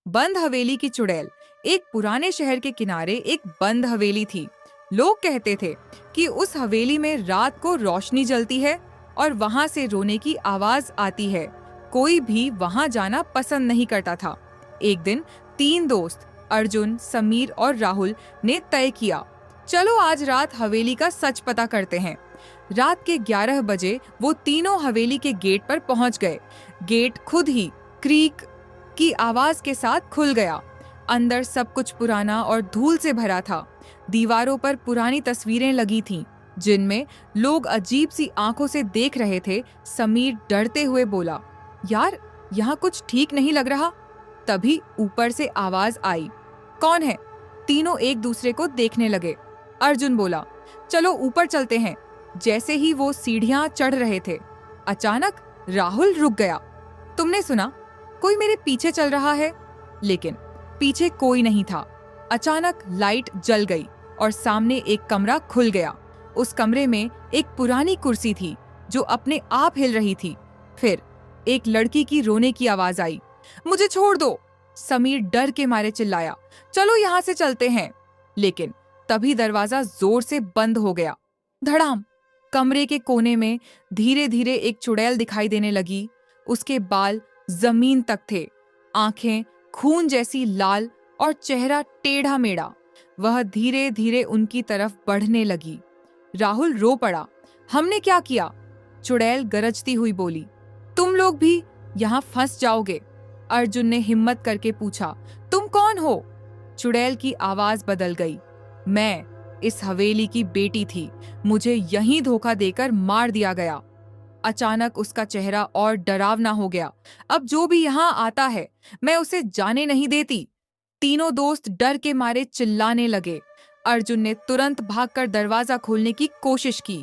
बंद हवेली की चुड़ैल। एक पुराने शहर के किनारे एक बंद हवेली थी। लोग कहते थे कि उस हवेली में रात को रोशनी जलती है और वहां से रोने की आवाज आती है। कोई भी वहां जाना पसंद नहीं करता था। एक दिन 3 दोस्त अर्जुन, समीर और राहुल ने तय किया, चलो आज रात हवेली का सच पता करते हैं। रात के 11 बजे वो तीनों हवेली के गेट पर पहुंच गए। गेट खुद ही क्रीक की आवाज के साथ खुल गया। अंदर सब कुछ पुराना और धूल से भरा था। दीवारों पर पुरानी तस्वीरें लगी थीं, जिनमें लोग अजीब सी आंखों से देख रहे थे। समीर डरते हुए बोला, यार यहाँ कुछ ठीक नहीं लग रहा। तभी ऊपर से आवाज आई, कौन है? तीनों एक दूसरे को देखने लगे। अर्जुन बोला, चलो ऊपर चलते हैं। जैसे ही वो सीढ़ियां चढ़ रहे थे, अचानक राहुल रुक गया। तुमने सुना? कोई मेरे पीछे चल रहा है। लेकिन पीछे कोई नहीं था। अचानक लाइट जल गई और सामने एक कमरा खुल गया। उस कमरे में एक पुरानी कुर्सी थी जो अपने आप हिल रही थी। फिर एक लड़की की रोने की आवाज आई, मुझे छोड़ दो। समीर डर के मारे चिल्लाया, चलो यहाँ से चलते हैं। लेकिन तभी दरवाजा जोर से बंद हो गया। धड़ाम। कमरे के कोने में धीरे धीरे एक चुड़ैल दिखाई देने लगी। उसके बाल जमीन तक थे, आंखें खून जैसी लाल और चेहरा टेढ़ा मेढ़ा। वह धीरे धीरे उनकी तरफ बढ़ने लगी। राहुल रो पड़ा, हमने क्या किया? चुड़ैल गरजती हुई बोली, तुम लोग भी यहाँ फंस जाओगे। अर्जुन ने हिम्मत करके पूछा, तुम कौन हो? चुड़ैल की आवाज बदल गई, मैं इस हवेली की बेटी थी। मुझे यहीं धोखा देकर मार दिया गया। अचानक उसका चेहरा और डरावना हो गया। अब जो भी यहाँ आता है, मैं उसे जाने नहीं देती। तीनों दोस्त डर के मारे चिल्लाने लगे। अर्जुन ने तुरंत भागकर दरवाजा खोलने की कोशिश की।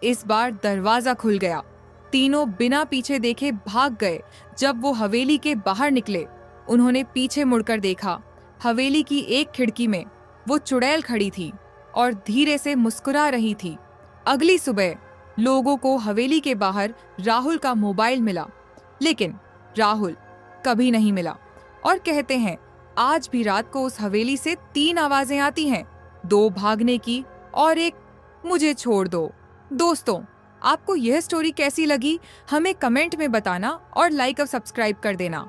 इस बार दरवाजा खुल गया। तीनों बिना पीछे देखे भाग गए। जब वो हवेली के बाहर निकले, उन्होंने पीछे मुड़कर देखा। हवेली की एक खिड़की में वो चुड़ैल खड़ी थी और धीरे से मुस्कुरा रही थी। अगली सुबह लोगों को हवेली के बाहर राहुल का मोबाइल मिला, लेकिन राहुल कभी नहीं मिला। और कहते हैं आज भी रात को उस हवेली से 3 आवाजें आती हैं, 2 भागने की और एक मुझे छोड़ दो। दोस्तों, आपको यह स्टोरी कैसी लगी हमें कमेंट में बताना और लाइक और सब्सक्राइब कर देना।